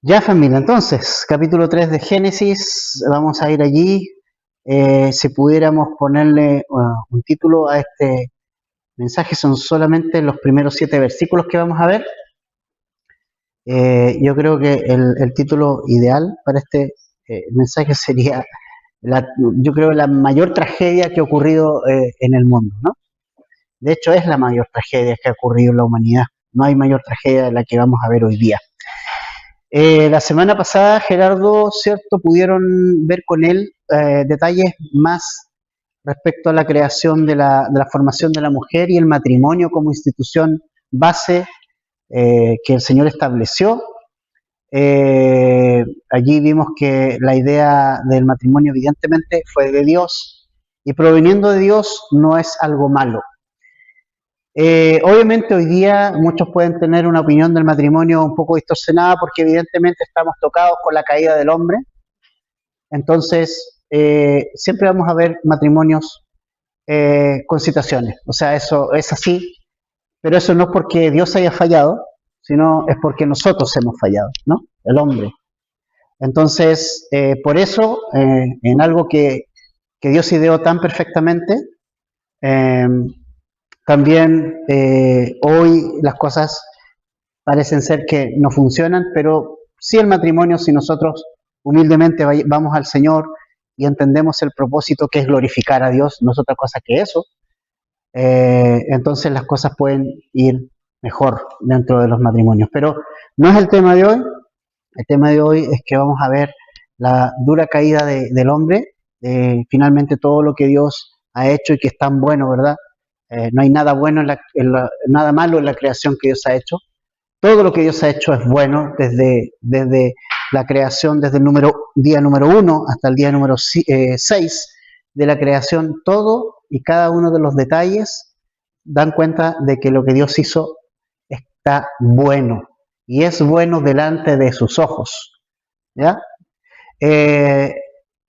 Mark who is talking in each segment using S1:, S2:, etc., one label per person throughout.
S1: Ya familia, entonces, capítulo 3 de Génesis, vamos a ir allí. Si pudiéramos ponerle un título a este mensaje, son solamente los primeros 7 versículos que vamos a ver. Yo creo que el título ideal para este mensaje sería, yo creo, la mayor tragedia que ha ocurrido en el mundo, ¿no? De hecho, es la mayor tragedia que ha ocurrido en la humanidad. No hay mayor tragedia de la que vamos a ver hoy día. La semana pasada, Gerardo, ¿cierto? Pudieron ver con él detalles más respecto a la creación de la formación de la mujer y el matrimonio como institución base que el Señor estableció. Allí vimos que la idea del matrimonio evidentemente fue de Dios y proveniendo de Dios no es algo malo. Obviamente hoy día muchos pueden tener una opinión del matrimonio un poco distorsionada porque evidentemente estamos tocados con la caída del hombre. Entonces, siempre vamos a ver matrimonios con situaciones. O sea, eso es así, pero eso no es porque Dios haya fallado, sino es porque nosotros hemos fallado, ¿no? El hombre. Entonces, por eso, en algo que Dios ideó tan perfectamente, eh, también hoy las cosas parecen ser que no funcionan, pero sí el matrimonio, si nosotros humildemente vamos al Señor y entendemos el propósito que es glorificar a Dios, no es otra cosa que eso, entonces las cosas pueden ir mejor dentro de los matrimonios. Pero no es el tema de hoy, el tema de hoy es que vamos a ver la dura caída del hombre, finalmente todo lo que Dios ha hecho y que es tan bueno, ¿verdad? No hay nada bueno nada malo en la creación que Dios ha hecho. Todo lo que Dios ha hecho es bueno desde la creación, desde el día número 1 hasta el día número 6 de la creación. Todo y cada uno de los detalles dan cuenta de que lo que Dios hizo está bueno y es bueno delante de sus ojos. ¿Ya? Eh,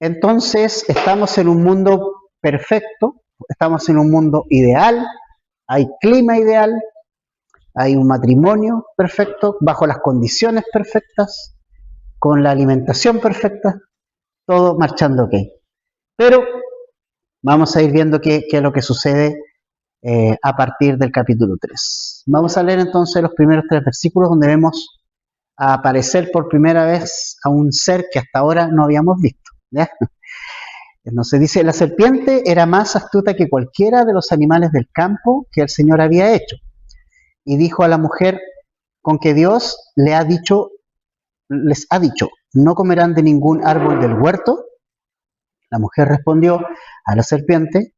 S1: entonces, estamos en un mundo perfecto, estamos en un mundo ideal, hay clima ideal, hay un matrimonio perfecto, bajo las condiciones perfectas, con la alimentación perfecta, todo marchando ok. Pero vamos a ir viendo qué es lo que sucede a partir del capítulo 3. Vamos a leer entonces los primeros 3 versículos donde vemos a aparecer por primera vez a un ser que hasta ahora no habíamos visto. ¿Ya? Entonces dice, la serpiente era más astuta que cualquiera de los animales del campo que el Señor había hecho. Y dijo a la mujer, con que Dios les ha dicho, no comerán de ningún árbol del huerto. La mujer respondió a la serpiente,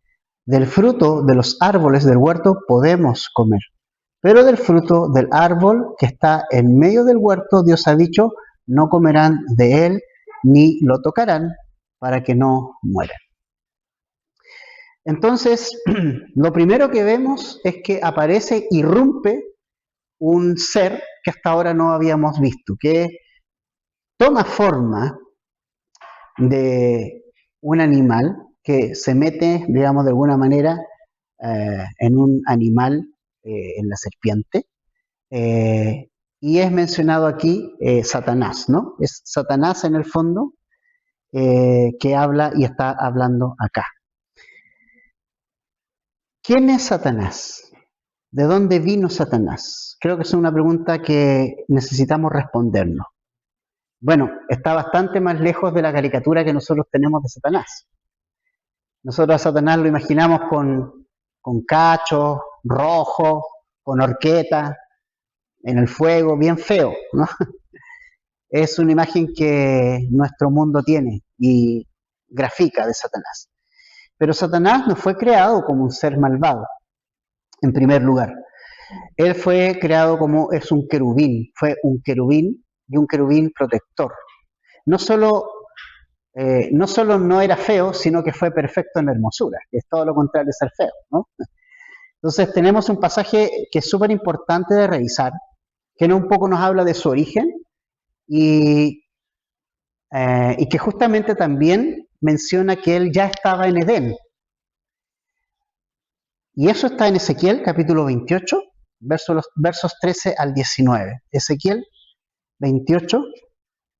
S1: del fruto de los árboles del huerto podemos comer, pero del fruto del árbol que está en medio del huerto, Dios ha dicho, no comerán de él ni lo tocarán para que no mueran. Entonces, lo primero que vemos es que aparece, irrumpe un ser que hasta ahora no habíamos visto, que toma forma de un animal que se mete, digamos, de alguna manera en un animal, en la serpiente, y es mencionado aquí Satanás, ¿no? Es Satanás en el fondo que habla y está hablando acá. ¿Quién es Satanás? ¿De dónde vino Satanás? Creo que es una pregunta que necesitamos respondernos. Bueno, está bastante más lejos de la caricatura que nosotros tenemos de Satanás. Nosotros a Satanás lo imaginamos con cachos, rojos, con horqueta, en el fuego, bien feo, ¿no? Es una imagen que nuestro mundo tiene y grafica de Satanás. Pero Satanás no fue creado como un ser malvado, en primer lugar. Él fue creado como es un querubín, fue un querubín y un querubín protector. No solo no era feo, sino que fue perfecto en hermosura, que es todo lo contrario de ser feo, ¿no? Entonces tenemos un pasaje que es súper importante de revisar, que un poco nos habla de su origen y que justamente también menciona que él ya estaba en Edén. Y eso está en Ezequiel capítulo 28, versos 13 al 19. Ezequiel 28,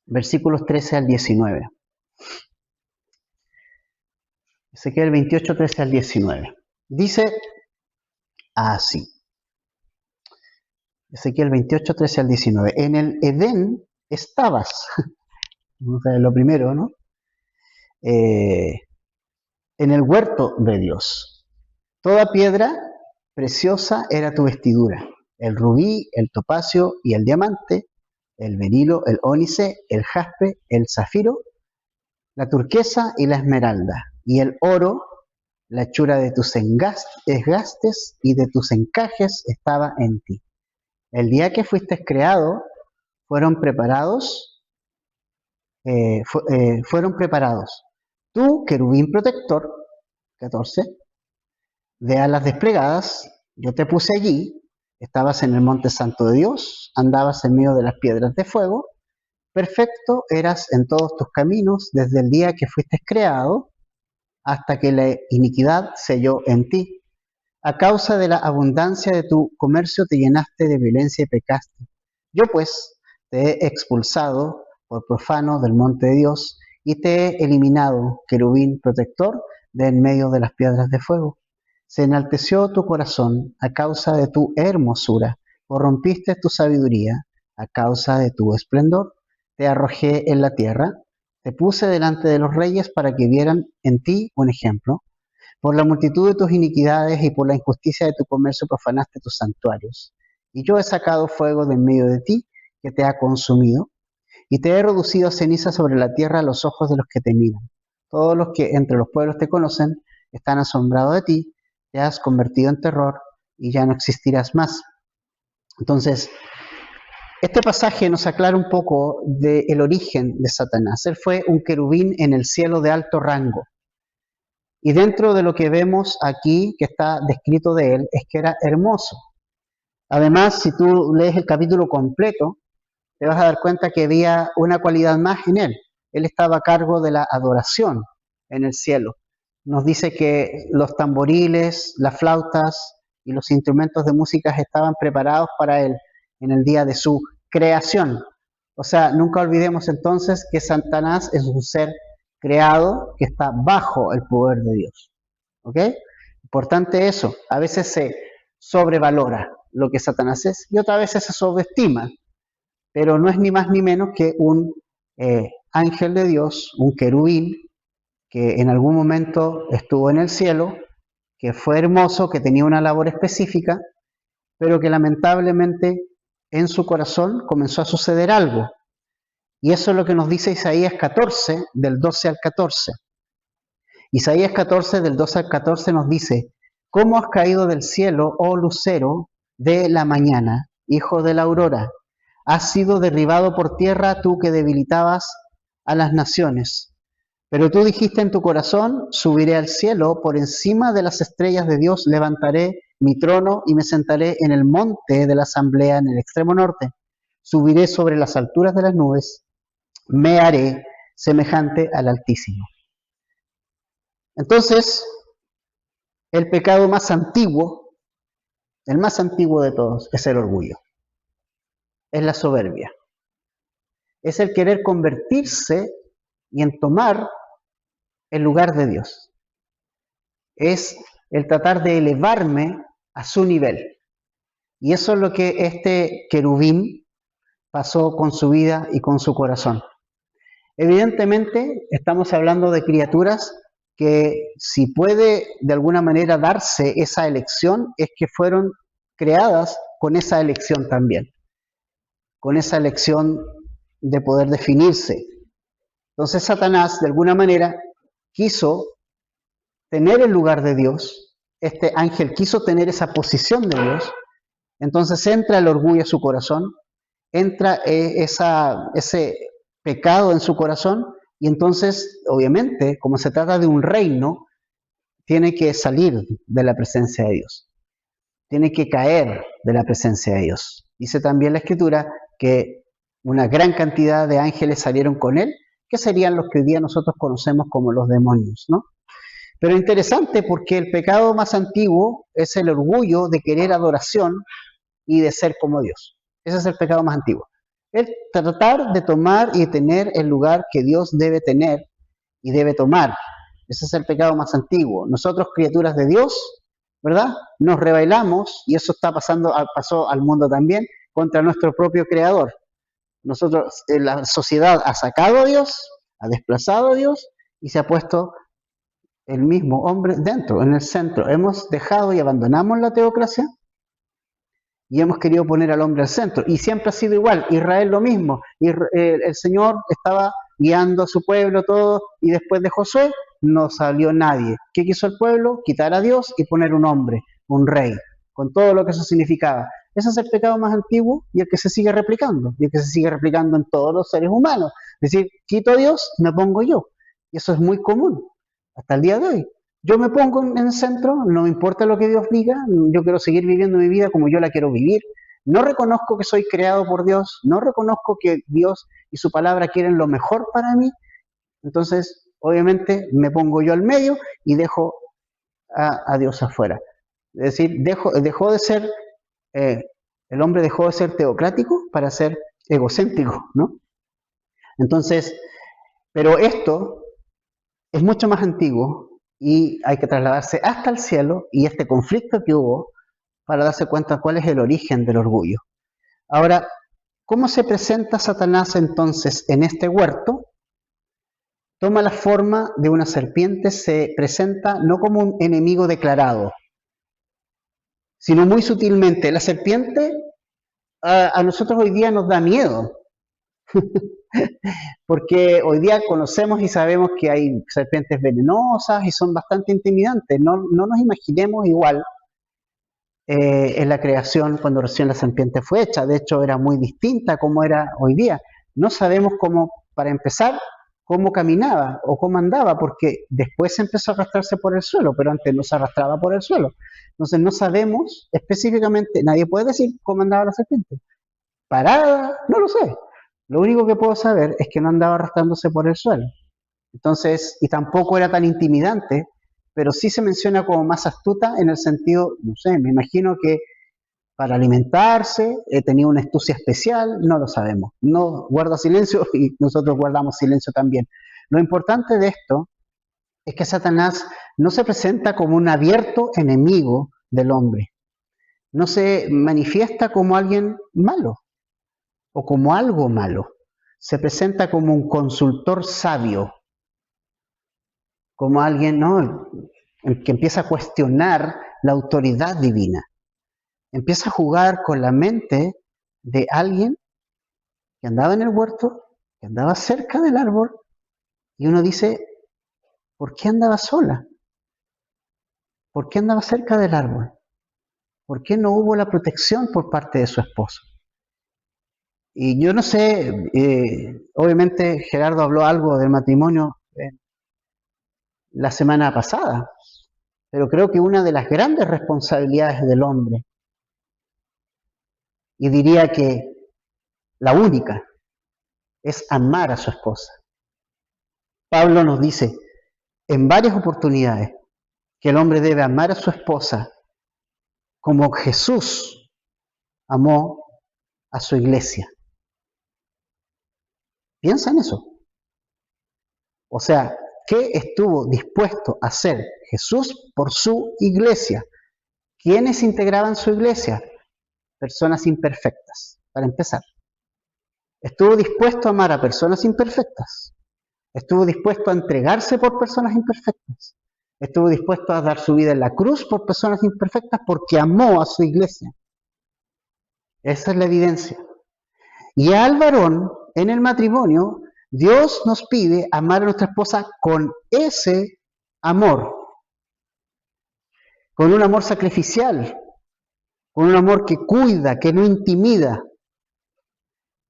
S1: versículos 13 al 19. Ezequiel 28, 13 al 19. Dice así. Ezequiel 28, 13 al 19. En el Edén estabas. Vamos a ver lo primero, ¿no? En el huerto de Dios. Toda piedra preciosa era tu vestidura. El rubí, el topacio y el diamante, el berilo, el ónice, el jaspe, el zafiro, la turquesa y la esmeralda, y el oro, la hechura de tus engastes y de tus encajes estaba en ti. El día que fuiste creado, fueron preparados. Tú, querubín protector, 14, de alas desplegadas, yo te puse allí, estabas en el monte santo de Dios, andabas en medio de las piedras de fuego, perfecto eras en todos tus caminos desde el día que fuiste creado hasta que la iniquidad selló en ti. A causa de la abundancia de tu comercio te llenaste de violencia y pecaste. Yo pues te he expulsado por profano del monte de Dios y te he eliminado, querubín protector, de en medio de las piedras de fuego. Se enalteció tu corazón a causa de tu hermosura, corrompiste tu sabiduría a causa de tu esplendor. Te arrojé en la tierra, te puse delante de los reyes para que vieran en ti un ejemplo. Por la multitud de tus iniquidades y por la injusticia de tu comercio profanaste tus santuarios. Y yo he sacado fuego de en medio de ti, que te ha consumido, y te he reducido a ceniza sobre la tierra a los ojos de los que te miran. Todos los que entre los pueblos te conocen están asombrados de ti, te has convertido en terror y ya no existirás más. Entonces, este pasaje nos aclara un poco del origen de Satanás. Él fue un querubín en el cielo de alto rango. Y dentro de lo que vemos aquí, que está descrito de él, es que era hermoso. Además, si tú lees el capítulo completo, te vas a dar cuenta que había una cualidad más en él. Él estaba a cargo de la adoración en el cielo. Nos dice que los tamboriles, las flautas y los instrumentos de música estaban preparados para él en el día de su creación. O sea, nunca olvidemos entonces que Satanás es un ser creado que está bajo el poder de Dios. ¿Ok? Importante eso. A veces se sobrevalora lo que Satanás es y otras veces se subestima. Pero no es ni más ni menos que un ángel de Dios, un querubín, que en algún momento estuvo en el cielo, que fue hermoso, que tenía una labor específica, pero que lamentablemente en su corazón comenzó a suceder algo. Y eso es lo que nos dice Isaías 14, del 12 al 14. Isaías 14, del 12 al 14 nos dice: ¿Cómo has caído del cielo, oh lucero de la mañana, hijo de la aurora? Has sido derribado por tierra, tú que debilitabas a las naciones. Pero tú dijiste en tu corazón: subiré al cielo, por encima de las estrellas de Dios levantaré mi trono y me sentaré en el monte de la asamblea en el extremo norte. Subiré sobre las alturas de las nubes, me haré semejante al Altísimo. Entonces, el pecado más antiguo, el más antiguo de todos, es el orgullo, es la soberbia, es el querer convertirse y en tomar el lugar de Dios, es el tratar de elevarme a su nivel. Y eso es lo que este querubín pasó con su vida y con su corazón. Evidentemente, estamos hablando de criaturas que, si puede de alguna manera darse esa elección, es que fueron creadas con esa elección también, con esa elección de poder definirse. Entonces Satanás, de alguna manera, quiso tener el lugar de Dios, este ángel quiso tener esa posición de Dios, entonces entra el orgullo a su corazón, entra ese pecado en su corazón, y entonces, obviamente, como se trata de un reino, tiene que salir de la presencia de Dios, tiene que caer de la presencia de Dios. Dice también la Escritura que una gran cantidad de ángeles salieron con él, que serían los que hoy día nosotros conocemos como los demonios, ¿no? Pero interesante, porque el pecado más antiguo es el orgullo de querer adoración y de ser como Dios. Ese es el pecado más antiguo. Es tratar de tomar y tener el lugar que Dios debe tener y debe tomar. Ese es el pecado más antiguo. Nosotros, criaturas de Dios, ¿verdad? Nos rebelamos, y eso pasó al mundo también, contra nuestro propio Creador. Nosotros, la sociedad ha sacado a Dios, ha desplazado a Dios, y se ha puesto el mismo hombre dentro, en el centro. Hemos dejado y abandonamos la teocracia, y hemos querido poner al hombre al centro. Y siempre ha sido igual. Israel lo mismo. El Señor estaba guiando a su pueblo, todo, y después de Josué no salió nadie. ¿Qué quiso el pueblo? Quitar a Dios y poner un hombre, un rey, con todo lo que eso significaba. Ese es el pecado más antiguo y el que se sigue replicando, y el que se sigue replicando en todos los seres humanos. Es decir, quito a Dios, me pongo yo. Y eso es muy común hasta el día de hoy. Yo me pongo en el centro, no me importa lo que Dios diga, yo quiero seguir viviendo mi vida como yo la quiero vivir. No reconozco que soy creado por Dios, no reconozco que Dios y su palabra quieren lo mejor para mí. Entonces, obviamente, me pongo yo al medio y dejo a Dios afuera. Es decir, dejó de ser, el hombre dejó de ser teocrático para ser egocéntrico, ¿no? Entonces, pero esto es mucho más antiguo y hay que trasladarse hasta el cielo y este conflicto que hubo para darse cuenta cuál es el origen del orgullo. Ahora, ¿cómo se presenta Satanás entonces en este huerto? Toma la forma de una serpiente, se presenta no como un enemigo declarado, sino muy sutilmente. La serpiente a nosotros hoy día nos da miedo, porque hoy día conocemos y sabemos que hay serpientes venenosas y son bastante intimidantes. No nos imaginemos igual en la creación cuando recién la serpiente fue hecha. De hecho, era muy distinta a como era hoy día. No sabemos cómo, para empezar, cómo caminaba o cómo andaba, porque después empezó a arrastrarse por el suelo, pero antes no se arrastraba por el suelo. Entonces no sabemos específicamente, nadie puede decir cómo andaba la serpiente. Parada, no lo sé. Lo único que puedo saber es que no andaba arrastrándose por el suelo. Entonces, y tampoco era tan intimidante, pero sí se menciona como más astuta en el sentido, no sé, me imagino que para alimentarse tenía una astucia especial, no lo sabemos. No guarda silencio y nosotros guardamos silencio también. Lo importante de esto es que Satanás no se presenta como un abierto enemigo del hombre. No se manifiesta como alguien malo o como algo malo. Se presenta como un consultor sabio, como alguien, ¿no?, que empieza a cuestionar la autoridad divina. Empieza a jugar con la mente de alguien que andaba en el huerto, que andaba cerca del árbol, y uno dice, ¿por qué andaba sola? ¿Por qué andaba cerca del árbol? ¿Por qué no hubo la protección por parte de su esposo? Y yo no sé, obviamente Gerardo habló algo del matrimonio la semana pasada, pero creo que una de las grandes responsabilidades del hombre, y diría que la única, es amar a su esposa. Pablo nos dice en varias oportunidades que el hombre debe amar a su esposa como Jesús amó a su iglesia. Piensa en eso. O sea, ¿qué estuvo dispuesto a hacer Jesús por su iglesia? ¿Quiénes integraban su iglesia? Personas imperfectas, para empezar. Estuvo dispuesto a amar a personas imperfectas. Estuvo dispuesto a entregarse por personas imperfectas. Estuvo dispuesto a dar su vida en la cruz por personas imperfectas porque amó a su iglesia. Esa es la evidencia. Y al varón, en el matrimonio, Dios nos pide amar a nuestra esposa con ese amor. Con un amor sacrificial. Con un amor que cuida, que no intimida.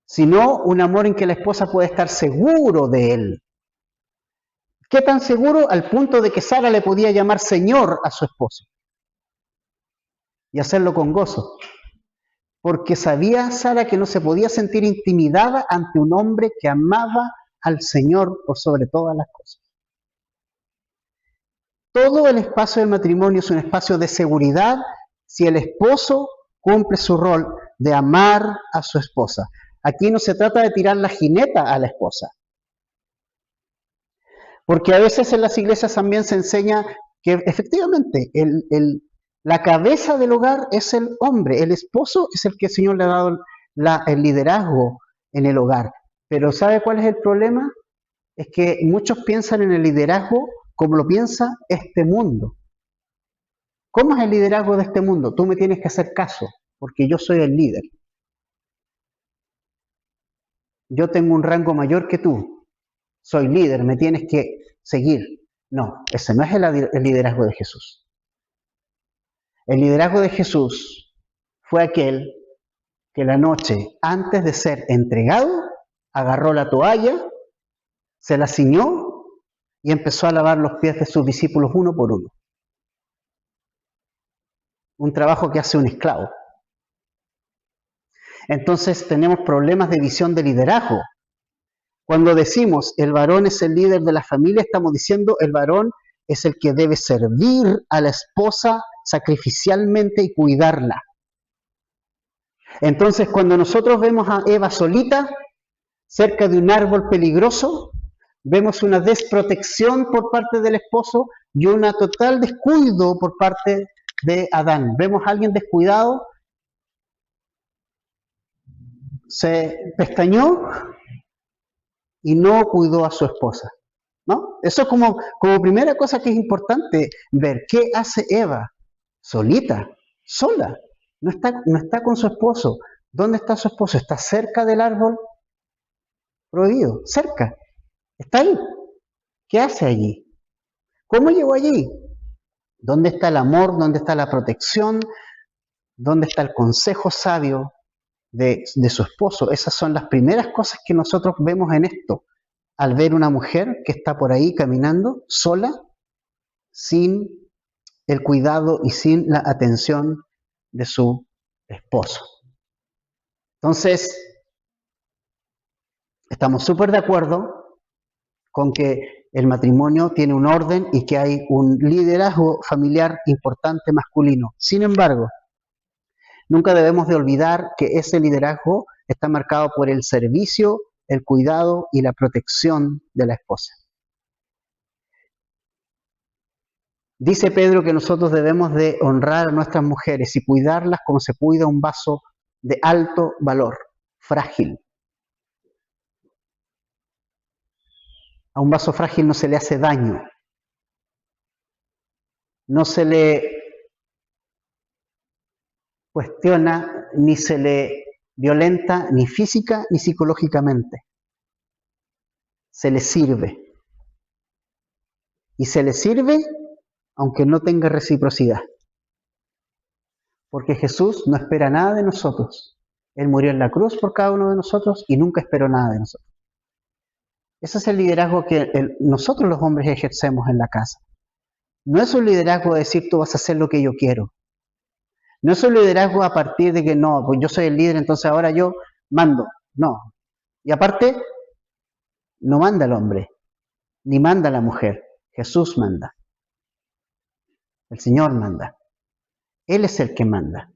S1: Sino un amor en que la esposa puede estar seguro de él. ¿Qué tan seguro? Al punto de que Sara le podía llamar Señor a su esposo. Y hacerlo con gozo. Porque sabía Sara que no se podía sentir intimidada ante un hombre que amaba al Señor por sobre todas las cosas. Todo el espacio del matrimonio es un espacio de seguridad si el esposo cumple su rol de amar a su esposa. Aquí no se trata de tirar la jineta a la esposa. Porque a veces en las iglesias también se enseña que efectivamente la cabeza del hogar es el hombre, el esposo es el que el Señor le ha dado el liderazgo en el hogar. Pero ¿sabe cuál es el problema? Es que muchos piensan en el liderazgo como lo piensa este mundo. ¿Cómo es el liderazgo de este mundo? Tú me tienes que hacer caso, porque yo soy el líder. Yo tengo un rango mayor que tú. Soy líder, me tienes que seguir. No, ese no es el liderazgo de Jesús. El liderazgo de Jesús fue aquel que la noche antes de ser entregado, agarró la toalla, se la ciñó y empezó a lavar los pies de sus discípulos uno por uno. Un trabajo que hace un esclavo. Entonces tenemos problemas de visión de liderazgo. Cuando decimos el varón es el líder de la familia, estamos diciendo el varón es el que debe servir a la esposa sacrificialmente y cuidarla. Entonces cuando nosotros vemos a Eva solita, cerca de un árbol peligroso, vemos una desprotección por parte del esposo y un total descuido por parte de Adán. Vemos a alguien descuidado, se pestañó y no cuidó a su esposa, ¿no? Eso es como primera cosa que es importante ver. ¿Qué hace Eva? Solita, sola. No está con su esposo. ¿Dónde está su esposo? Está cerca del árbol prohibido, cerca. Está ahí. ¿Qué hace allí? ¿Cómo llegó allí? ¿Dónde está el amor? ¿Dónde está la protección? ¿Dónde está el consejo sabio de su esposo? Esas son las primeras cosas que nosotros vemos en esto. Al ver una mujer que está por ahí caminando sola, sin el cuidado y sin la atención de su esposo. Entonces, estamos súper de acuerdo con que el matrimonio tiene un orden y que hay un liderazgo familiar importante masculino. Sin embargo, nunca debemos de olvidar que ese liderazgo está marcado por el servicio, el cuidado y la protección de la esposa. Dice Pedro que nosotros debemos de honrar a nuestras mujeres y cuidarlas como se cuida un vaso de alto valor, frágil. A un vaso frágil no se le hace daño, no se le cuestiona, ni se le violenta, ni física ni psicológicamente. Se le sirve. Y se le sirve aunque no tenga reciprocidad. Porque Jesús no espera nada de nosotros. Él murió en la cruz por cada uno de nosotros y nunca esperó nada de nosotros. Ese es el liderazgo que nosotros los hombres ejercemos en la casa. No es un liderazgo de decir tú vas a hacer lo que yo quiero. No es un liderazgo a partir de que no, pues yo soy el líder, entonces ahora yo mando. No. Y aparte, no manda el hombre, ni manda la mujer. Jesús manda. El Señor manda. Él es el que manda.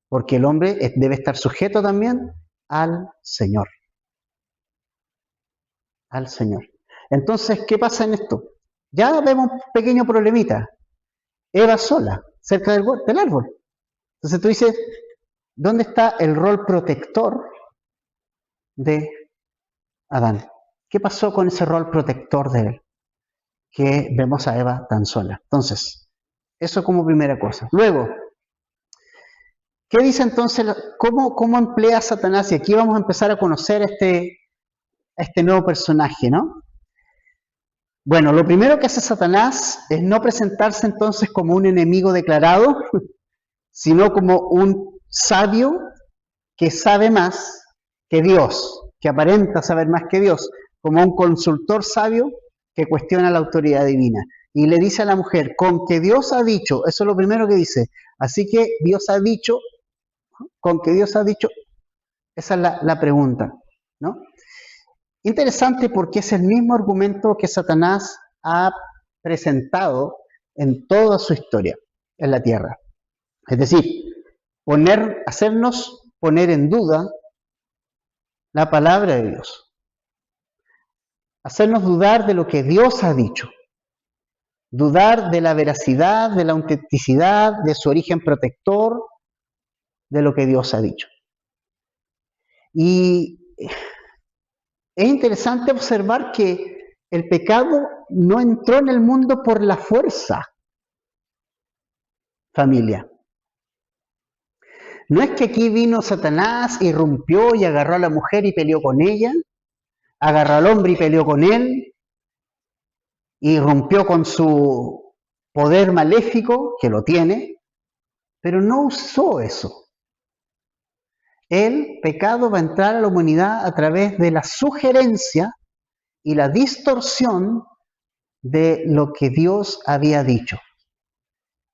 S1: Porque el hombre debe estar sujeto también al Señor. Al Señor. Entonces, ¿qué pasa en esto? Ya vemos un pequeño problemita. Eva sola, cerca del árbol. Entonces tú dices, ¿dónde está el rol protector de Adán? ¿Qué pasó con ese rol protector de él? Que vemos a Eva tan sola. Entonces, eso como primera cosa. Luego, ¿qué dice entonces? ¿Cómo emplea Satanás? Y aquí vamos a empezar a conocer a este nuevo personaje, ¿no? Bueno, lo primero que hace Satanás es no presentarse entonces como un enemigo declarado, sino como un sabio que sabe más que Dios, que aparenta saber más que Dios, como un consultor sabio que cuestiona la autoridad divina. Y le dice a la mujer, con que Dios ha dicho, eso es lo primero que dice, así que Dios ha dicho, con que Dios ha dicho, esa es la pregunta, ¿no? Interesante porque es el mismo argumento que Satanás ha presentado en toda su historia en la tierra. Es decir, hacernos poner en duda la palabra de Dios. Hacernos dudar de lo que Dios ha dicho. Dudar de la veracidad, de la autenticidad, de su origen protector, de lo que Dios ha dicho. Y es interesante observar que el pecado no entró en el mundo por la fuerza, familia. No es que aquí vino Satanás, irrumpió y agarró a la mujer y peleó con ella, agarró al hombre y peleó con él, y irrumpió con su poder maléfico, que lo tiene, pero no usó eso. El pecado va a entrar a la humanidad a través de la sugerencia y la distorsión de lo que Dios había dicho.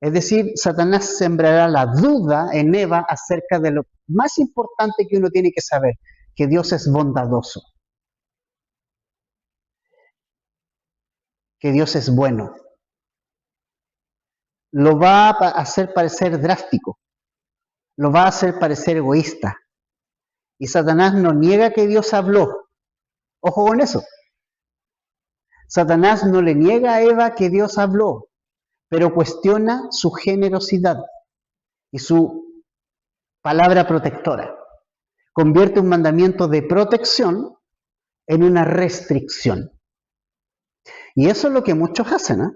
S1: Es decir, Satanás sembrará la duda en Eva acerca de lo más importante que uno tiene que saber, que Dios es bondadoso, que Dios es bueno. Lo va a hacer parecer drástico, lo va a hacer parecer egoísta. Y Satanás no niega que Dios habló. Ojo con eso. Satanás no le niega a Eva que Dios habló, pero cuestiona su generosidad y su palabra protectora. Convierte un mandamiento de protección en una restricción. Y eso es lo que muchos hacen, ¿eh?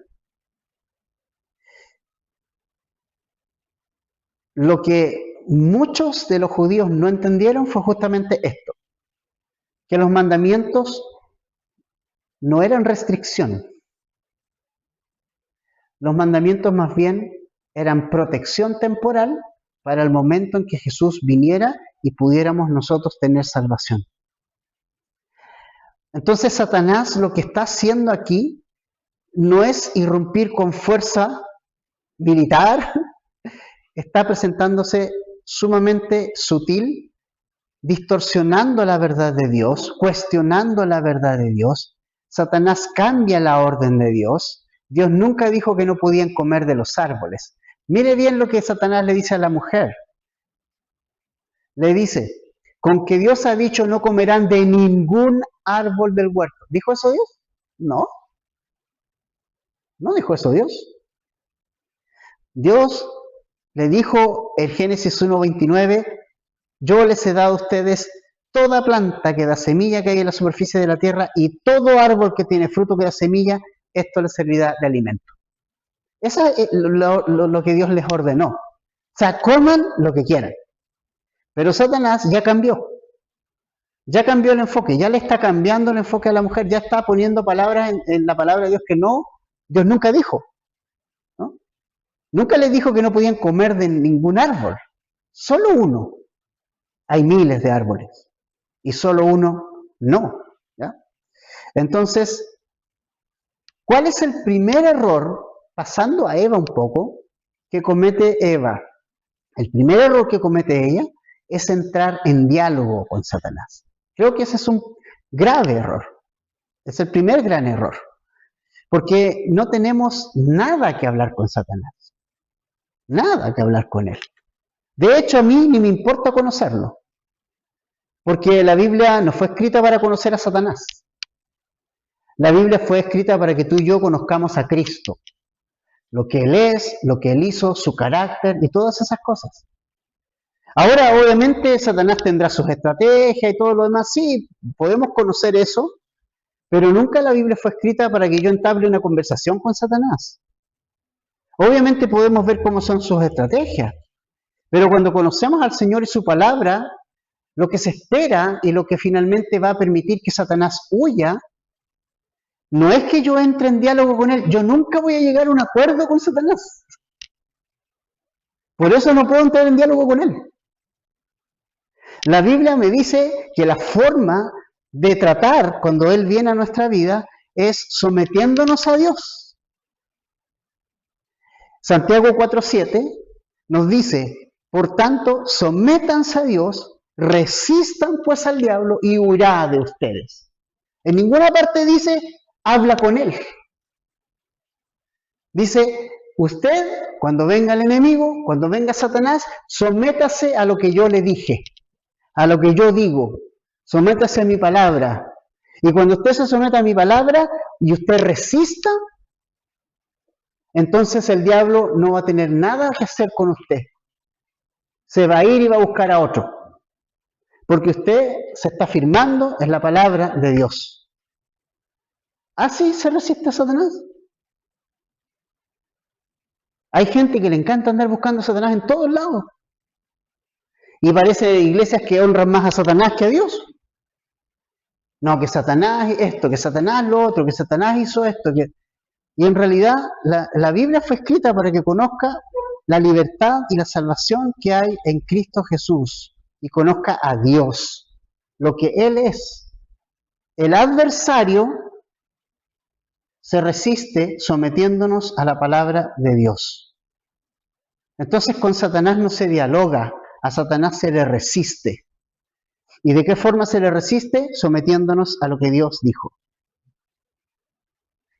S1: Lo que muchos de los judíos no entendieron fue justamente esto, que los mandamientos no eran restricción. Los mandamientos más bien eran protección temporal para el momento en que Jesús viniera y pudiéramos nosotros tener salvación. Entonces Satanás lo que está haciendo aquí no es irrumpir con fuerza militar, está presentándose sumamente sutil, distorsionando la verdad de Dios, cuestionando la verdad de Dios. Satanás cambia la orden de Dios. Dios nunca dijo que no podían comer de los árboles. Mire bien lo que Satanás le dice a la mujer. Le dice, con que Dios ha dicho no comerán de ningún árbol del huerto. ¿Dijo eso Dios? No. No dijo eso Dios. Dios le dijo en Génesis 1:29, yo les he dado a ustedes toda planta que da semilla que hay en la superficie de la tierra y todo árbol que tiene fruto que da semilla, esto les servirá de alimento. Eso es lo que Dios les ordenó. O sea, coman lo que quieran. Pero Satanás ya cambió. Ya cambió el enfoque, ya le está cambiando el enfoque a la mujer, ya está poniendo palabras en la palabra de Dios que no, Dios nunca dijo. ¿No? Nunca les dijo que no podían comer de ningún árbol. Solo uno. Hay miles de árboles. Y solo uno no. ¿Ya? Entonces, ¿cuál es el primer error, pasando a Eva un poco, que comete Eva? El primer error que comete ella es entrar en diálogo con Satanás. Creo que ese es un grave error. Es el primer gran error. Porque no tenemos nada que hablar con Satanás. Nada que hablar con él. De hecho, a mí ni me importa conocerlo. Porque la Biblia no fue escrita para conocer a Satanás. La Biblia fue escrita para que tú y yo conozcamos a Cristo. Lo que Él es, lo que Él hizo, su carácter y todas esas cosas. Ahora, obviamente, Satanás tendrá sus estrategias y todo lo demás. Sí, podemos conocer eso, pero nunca la Biblia fue escrita para que yo entable una conversación con Satanás. Obviamente podemos ver cómo son sus estrategias, pero cuando conocemos al Señor y su palabra, lo que se espera y lo que finalmente va a permitir que Satanás huya, no es que yo entre en diálogo con él, yo nunca voy a llegar a un acuerdo con Satanás. Por eso no puedo entrar en diálogo con él. La Biblia me dice que la forma de tratar cuando Él viene a nuestra vida es sometiéndonos a Dios. Santiago 4:7 nos dice, por tanto, sométanse a Dios, resistan pues al diablo y huirá de ustedes. En ninguna parte dice, habla con Él. Dice, usted, cuando venga el enemigo, cuando venga Satanás, sométase a lo que yo le dije. A lo que yo digo, Sométase a mi palabra. Y cuando usted se someta a mi palabra y usted resista, entonces el diablo no va a tener nada que hacer con usted. Se va a ir y va a buscar a otro. Porque usted se está firmando en la palabra de Dios. ¿Así se resiste a Satanás? Hay gente que le encanta andar buscando a Satanás en todos lados. Y parece iglesias que honran más a Satanás que a Dios. No, que Satanás esto, que Satanás lo otro, que Satanás hizo esto. Y en realidad la Biblia fue escrita para que conozca la libertad y la salvación que hay en Cristo Jesús. Y conozca a Dios, lo que Él es. El adversario se resiste sometiéndonos a la palabra de Dios. Entonces con Satanás no se dialoga, a Satanás se le resiste. ¿Y de qué forma se le resiste? Sometiéndonos a lo que Dios dijo.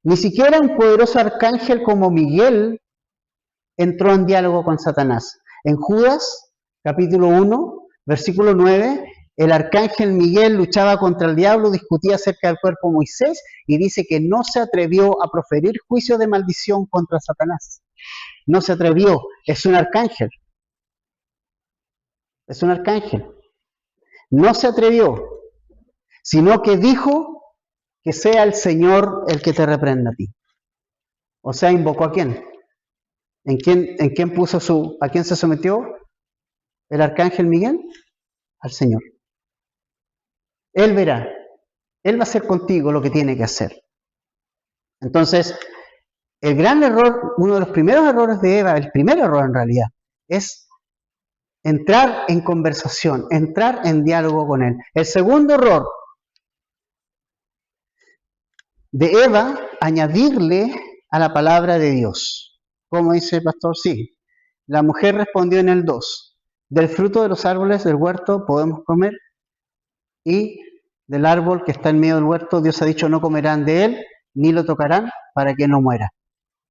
S1: Ni siquiera un poderoso arcángel como Miguel entró en diálogo con Satanás. En Judas, capítulo 1, versículo 9, el arcángel Miguel luchaba contra el diablo, discutía acerca del cuerpo de Moisés y dice que no se atrevió a proferir juicio de maldición contra Satanás. No se atrevió, es un arcángel. Es un arcángel. No se atrevió, sino que dijo que sea el Señor el que te reprenda a ti. O sea, invocó ¿a quién? ¿En quién puso a quién se sometió el arcángel Miguel? Al Señor. Él verá, Él va a hacer contigo lo que tiene que hacer. Entonces, el gran error, uno de los primeros errores de Eva, el primer error en realidad, es entrar en conversación, entrar en diálogo con Él. El segundo error de Eva, añadirle a la palabra de Dios. ¿Cómo dice el pastor? Sí. La mujer respondió en el 2. Del fruto de los árboles del huerto podemos comer y del árbol que está en medio del huerto, Dios ha dicho no comerán de él, ni lo tocarán para que no muera.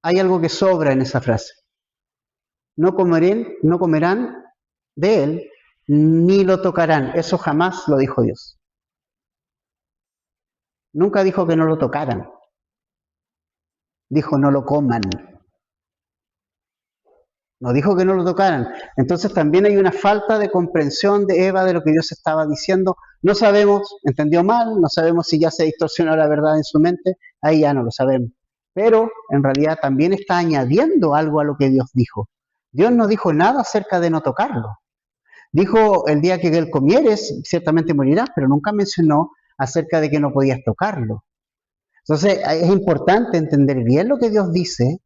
S1: Hay algo que sobra en esa frase. No comerán de él, ni lo tocarán. Eso jamás lo dijo Dios. Nunca dijo que no lo tocaran. Dijo no lo coman. No dijo que no lo tocaran. Entonces también hay una falta de comprensión de Eva de lo que Dios estaba diciendo. No sabemos, entendió mal, no sabemos si ya se distorsionó la verdad en su mente, ahí ya no lo sabemos. Pero en realidad también está añadiendo algo a lo que Dios dijo. Dios no dijo nada acerca de no tocarlo. Dijo el día que él comieres, ciertamente morirás, pero nunca mencionó acerca de que no podías tocarlo. Entonces es importante entender bien lo que Dios dice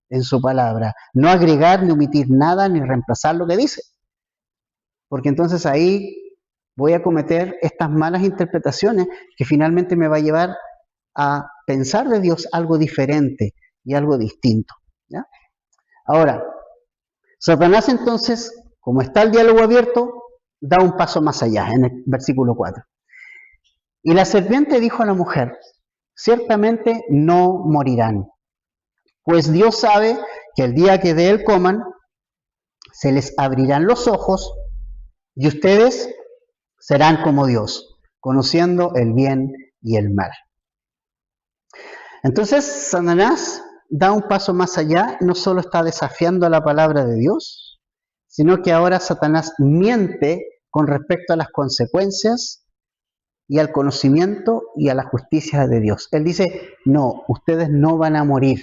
S1: en su palabra, no agregar ni omitir nada ni reemplazar lo que dice, porque entonces ahí voy a cometer estas malas interpretaciones que finalmente me va a llevar a pensar de Dios algo diferente y algo distinto, ¿ya? Ahora, Satanás entonces, como está el diálogo abierto, da un paso más allá en el versículo 4. Y la serpiente dijo a la mujer, ciertamente no morirán, pues Dios sabe que el día que de él coman, se les abrirán los ojos y ustedes serán como Dios, conociendo el bien y el mal. Entonces, Satanás da un paso más allá, no solo está desafiando la palabra de Dios, sino que ahora Satanás miente con respecto a las consecuencias y al conocimiento y a la justicia de Dios. Él dice, no, ustedes no van a morir.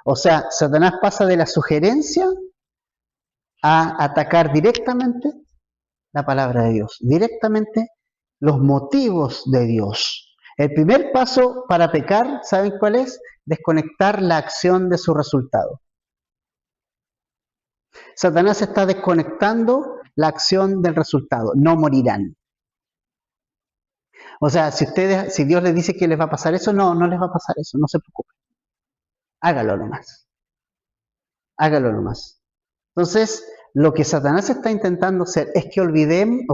S1: O sea, Satanás pasa de la sugerencia a atacar directamente la palabra de Dios, directamente los motivos de Dios. El primer paso para pecar, ¿saben cuál es? Desconectar la acción de su resultado. Satanás está desconectando la acción del resultado, no morirán. O sea, si Dios les dice que les va a pasar eso, no les va a pasar eso, no se preocupen. Hágalo nomás. Hágalo nomás. Entonces, lo que Satanás está intentando hacer es que olvidemos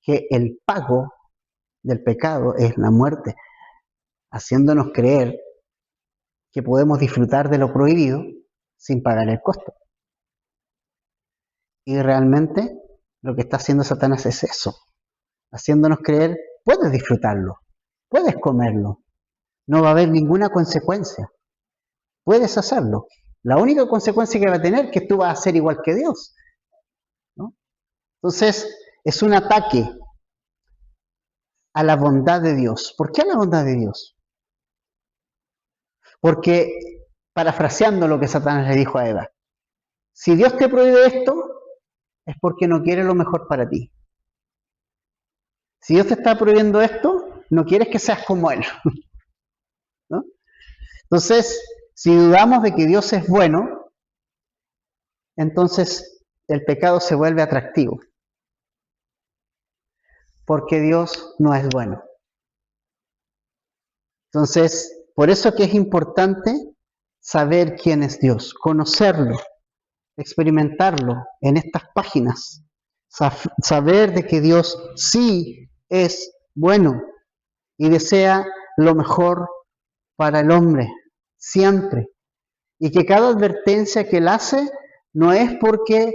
S1: que el pago del pecado es la muerte, haciéndonos creer que podemos disfrutar de lo prohibido sin pagar el costo. Y realmente Lo que está haciendo Satanás es eso, haciéndonos creer, puedes disfrutarlo, puedes comerlo, no va a haber ninguna consecuencia, puedes hacerlo. La única consecuencia que va a tener es que tú vas a ser igual que Dios, ¿no? Entonces, es un ataque a la bondad de Dios. ¿Por qué a la bondad de Dios? Porque, parafraseando lo que Satanás le dijo a Eva, si Dios te prohíbe esto, es porque no quiere lo mejor para ti. Si Dios te está prohibiendo esto, no quieres que seas como Él, ¿no? Entonces, si dudamos de que Dios es bueno, entonces el pecado se vuelve atractivo, porque Dios no es bueno. Entonces, por eso que es importante saber quién es Dios, conocerlo, experimentarlo en estas páginas, saber de que Dios sí es bueno y desea lo mejor para el hombre, siempre. Y que cada advertencia que Él hace no es porque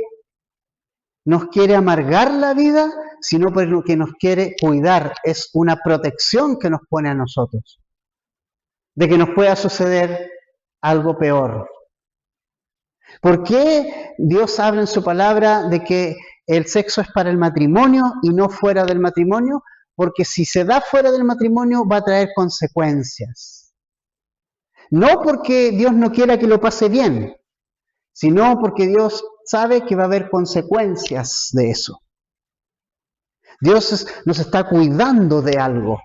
S1: nos quiere amargar la vida, sino porque nos quiere cuidar. Es una protección que nos pone a nosotros, de que nos pueda suceder algo peor. ¿Por qué Dios habla en su palabra de que el sexo es para el matrimonio y no fuera del matrimonio? Porque si se da fuera del matrimonio va a traer consecuencias. No porque Dios no quiera que lo pase bien, sino porque Dios sabe que va a haber consecuencias de eso. Dios nos está cuidando de algo.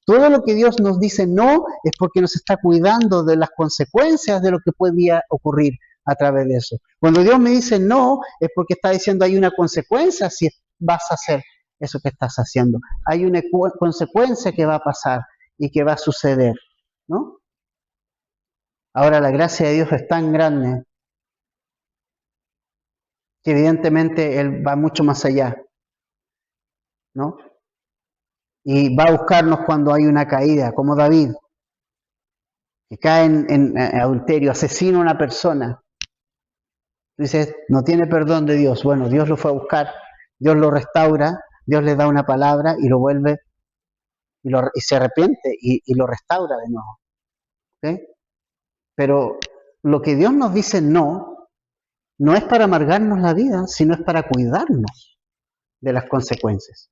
S1: Todo lo que Dios nos dice no es porque nos está cuidando de las consecuencias de lo que podía ocurrir a través de eso. Cuando Dios me dice no, es porque está diciendo hay una consecuencia si vas a hacer eso que estás haciendo. Hay una consecuencia que va a pasar y que va a suceder, ¿no? Ahora la gracia de Dios es tan grande que evidentemente Él va mucho más allá, ¿no? Y va a buscarnos cuando hay una caída, como David, que cae en adulterio, asesina a una persona. Dices, no tiene perdón de Dios. Bueno, Dios lo fue a buscar, Dios lo restaura, Dios le da una palabra y lo vuelve, y se arrepiente y lo restaura de nuevo. ¿Okay? Pero lo que Dios nos dice no es para amargarnos la vida, sino es para cuidarnos de las consecuencias.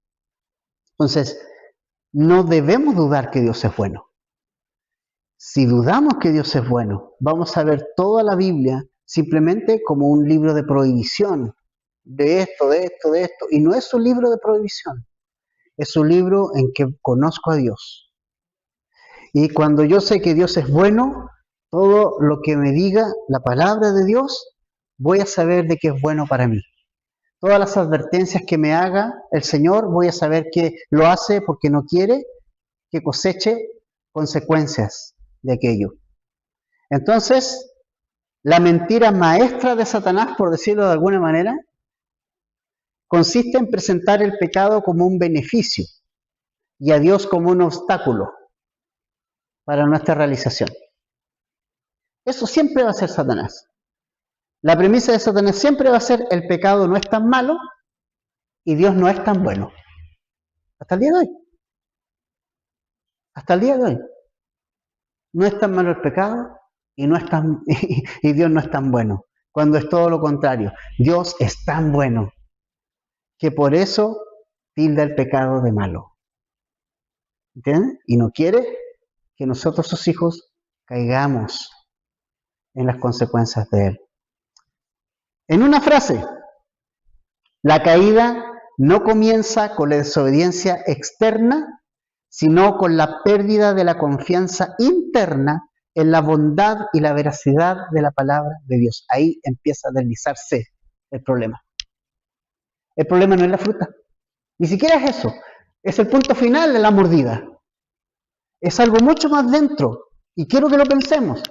S1: Entonces, no debemos dudar que Dios es bueno. Si dudamos que Dios es bueno, vamos a ver toda la Biblia simplemente como un libro de prohibición, de esto, de esto, de esto. Y no es un libro de prohibición, es un libro en que conozco a Dios. Y cuando yo sé que Dios es bueno, todo lo que me diga la palabra de Dios, voy a saber de que es bueno para mí. Todas las advertencias que me haga el Señor, voy a saber que lo hace porque no quiere que coseche consecuencias de aquello. Entonces, la mentira maestra de Satanás, por decirlo de alguna manera, consiste en presentar el pecado como un beneficio y a Dios como un obstáculo para nuestra realización. Eso siempre va a ser Satanás. La premisa de Satanás siempre va a ser el pecado no es tan malo y Dios no es tan bueno. Hasta el día de hoy. Hasta el día de hoy. No es tan malo el pecado y Dios no es tan bueno. Cuando es todo lo contrario. Dios es tan bueno que por eso tilda el pecado de malo. ¿Entienden? Y no quiere que nosotros, sus hijos, caigamos en las consecuencias de él. En una frase, la caída no comienza con la desobediencia externa, sino con la pérdida de la confianza interna en la bondad y la veracidad de la palabra de Dios. Ahí empieza a deslizarse el problema. El problema no es la fruta, ni siquiera es eso, es el punto final de la mordida. Es algo mucho más dentro, y quiero que lo pensemos.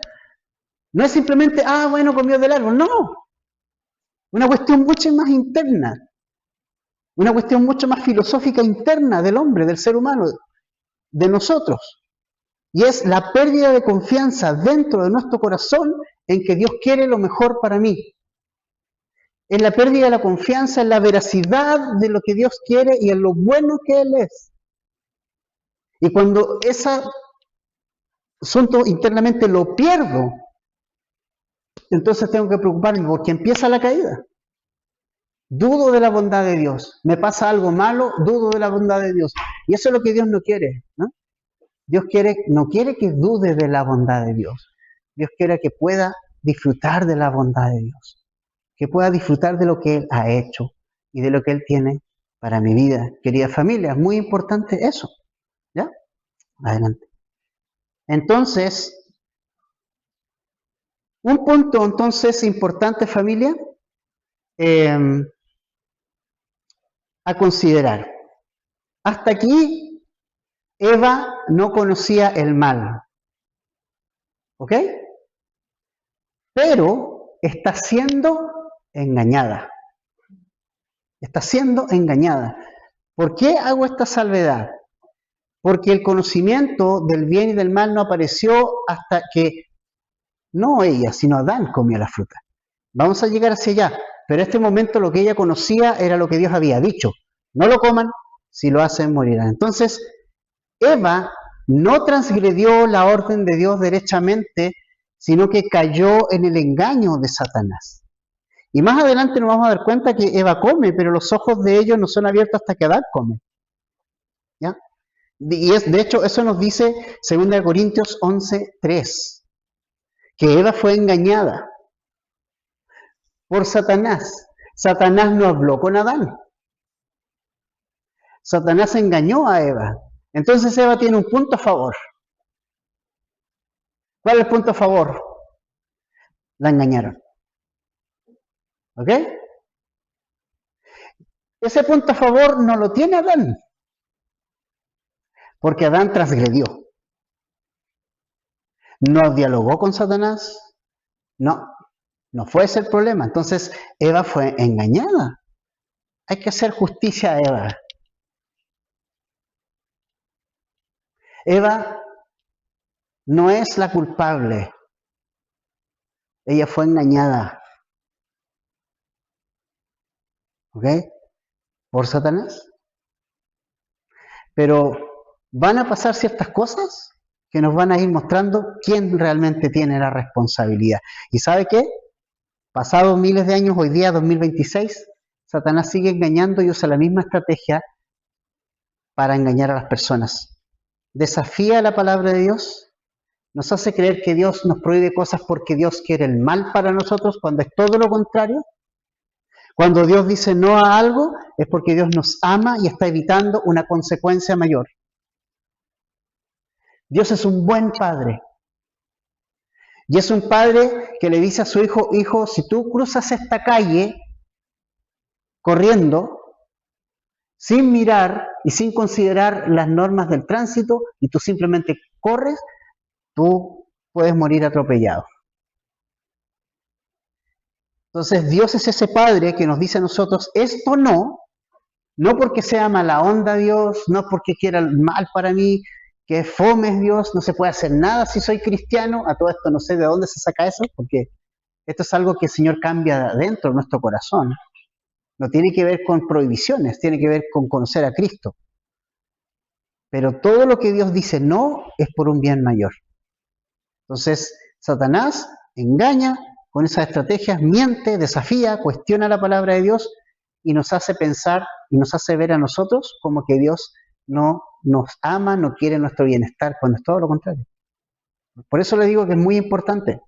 S1: No es simplemente, bueno, comió del árbol, no. Una cuestión mucho más interna, una cuestión mucho más filosófica interna del hombre, del ser humano, de nosotros. Y es la pérdida de confianza dentro de nuestro corazón en que Dios quiere lo mejor para mí. en la pérdida de la confianza, en la veracidad de lo que Dios quiere y en lo bueno que Él es. Y cuando ese asunto internamente lo pierdo, entonces tengo que preocuparme porque empieza la caída. Dudo de la bondad de Dios. Me pasa algo malo, dudo de la bondad de Dios. Y eso es lo que Dios no quiere, ¿no? Dios no quiere que dude de la bondad de Dios. Dios quiere que pueda disfrutar de la bondad de Dios. Que pueda disfrutar de lo que Él ha hecho y de lo que Él tiene para mi vida. Querida familia, es muy importante eso. ¿Ya? Adelante. Entonces, un punto entonces importante, familia, a considerar. Hasta aquí, Eva no conocía el mal. ¿Ok? Pero está siendo engañada. Está siendo engañada. ¿Por qué hago esta salvedad? Porque el conocimiento del bien y del mal no apareció hasta que no ella, sino Adán comió la fruta. Vamos a llegar hacia allá, pero en este momento lo que ella conocía era lo que Dios había dicho. No lo coman, si lo hacen morirán. Entonces, Eva no transgredió la orden de Dios derechamente, sino que cayó en el engaño de Satanás. Y más adelante nos vamos a dar cuenta que Eva come, pero los ojos de ellos no son abiertos hasta que Adán come. ¿Ya? Y de hecho, eso nos dice 2 Corintios 11:3, que Eva fue engañada por Satanás. Satanás no habló con Adán. Satanás engañó a Eva. Entonces Eva tiene un punto a favor. ¿Cuál es el punto a favor? La engañaron. ¿Ok? Ese punto a favor no lo tiene Adán, porque Adán transgredió. No dialogó con Satanás. No fue ese el problema. Entonces Eva fue engañada. Hay que hacer justicia a Eva. Eva no es la culpable. Ella fue engañada. ¿Ok? Por Satanás. Pero van a pasar ciertas cosas que nos van a ir mostrando quién realmente tiene la responsabilidad. ¿Y sabe qué? Pasados miles de años, hoy día 2026, Satanás sigue engañando y usa la misma estrategia para engañar a las personas. Desafía la palabra de Dios, nos hace creer que Dios nos prohíbe cosas porque Dios quiere el mal para nosotros, cuando es todo lo contrario. Cuando Dios dice no a algo, es porque Dios nos ama y está evitando una consecuencia mayor. Dios es un buen padre. Y es un padre que le dice a su hijo, hijo, si tú cruzas esta calle corriendo, sin mirar y sin considerar las normas del tránsito, y tú simplemente corres, tú puedes morir atropellado. Entonces Dios es ese padre que nos dice a nosotros, esto no porque sea mala onda Dios, no porque quiera el mal para mí, que fome es Dios, no se puede hacer nada si soy cristiano. A todo esto no sé de dónde se saca eso, porque esto es algo que el Señor cambia dentro de nuestro corazón. No tiene que ver con prohibiciones, tiene que ver con conocer a Cristo. Pero todo lo que Dios dice no es por un bien mayor. Entonces, Satanás engaña con esas estrategias, miente, desafía, cuestiona la palabra de Dios y nos hace pensar y nos hace ver a nosotros como que Dios no nos ama, no quiere nuestro bienestar, cuando es todo lo contrario. Por eso le digo que es muy importante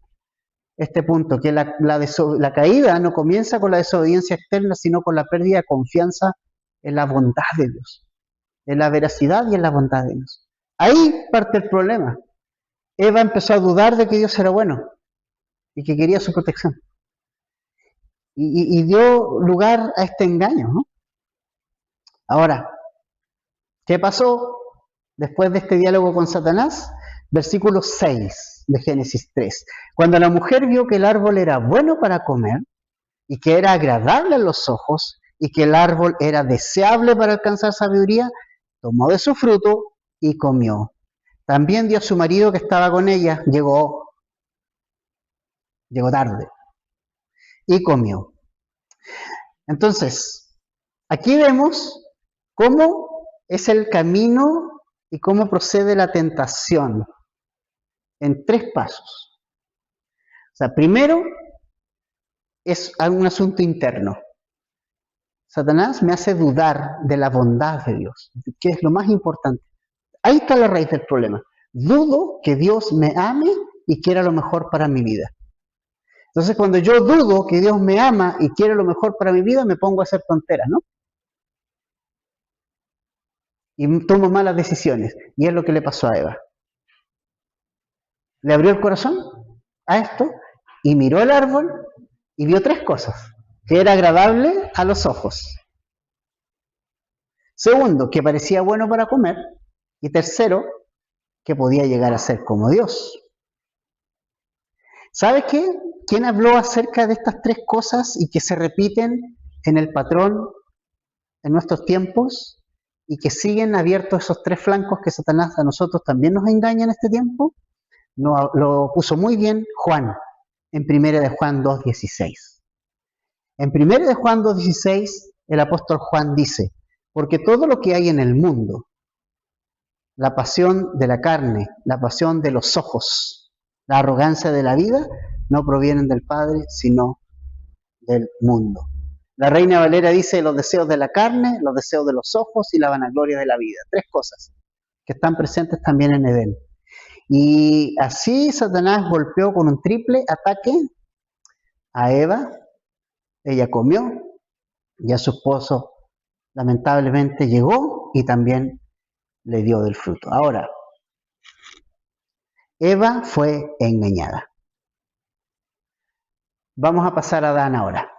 S1: este punto, que la caída no comienza con la desobediencia externa, sino con la pérdida de confianza en la bondad de Dios, en la veracidad y en la bondad de Dios. Ahí parte el problema. Eva empezó a dudar de que Dios era bueno y que quería su protección. Y dio lugar a este engaño, ¿no? Ahora, ¿qué pasó después de este diálogo con Satanás? Versículo 6 de Génesis 3. Cuando la mujer vio que el árbol era bueno para comer y que era agradable a los ojos y que el árbol era deseable para alcanzar sabiduría, tomó de su fruto y comió. También dio a su marido que estaba con ella, llegó tarde y comió. Entonces, aquí vemos cómo es el camino y cómo procede la tentación en 3 pasos. O sea, primero es un asunto interno. Satanás me hace dudar de la bondad de Dios, que es lo más importante. Ahí está la raíz del problema. Dudo que Dios me ame y quiera lo mejor para mi vida. Entonces, cuando yo dudo que Dios me ama y quiere lo mejor para mi vida, me pongo a hacer tonteras, ¿no? Y tomo malas decisiones. Y es lo que le pasó a Eva. Le abrió el corazón a esto y miró el árbol y vio 3 cosas. Que era agradable a los ojos. Segundo, que parecía bueno para comer. Y tercero, que podía llegar a ser como Dios. ¿Sabe qué? ¿Quién habló acerca de estas 3 cosas y que se repiten en el patrón en nuestros tiempos y que siguen abiertos esos 3 flancos que Satanás a nosotros también nos engaña en este tiempo? No, lo puso muy bien Juan, en 1 de Juan 2:16. En 1 de Juan 2:16, el apóstol Juan dice, porque todo lo que hay en el mundo, la pasión de la carne, la pasión de los ojos, la arrogancia de la vida, no provienen del Padre, sino del mundo. La Reina Valera dice los deseos de la carne, los deseos de los ojos y la vanagloria de la vida. 3 cosas que están presentes también en Edén. Y así Satanás golpeó con un triple ataque a Eva. Ella comió y a su esposo lamentablemente llegó y también le dio del fruto. Ahora, Eva fue engañada. Vamos a pasar a Adán ahora.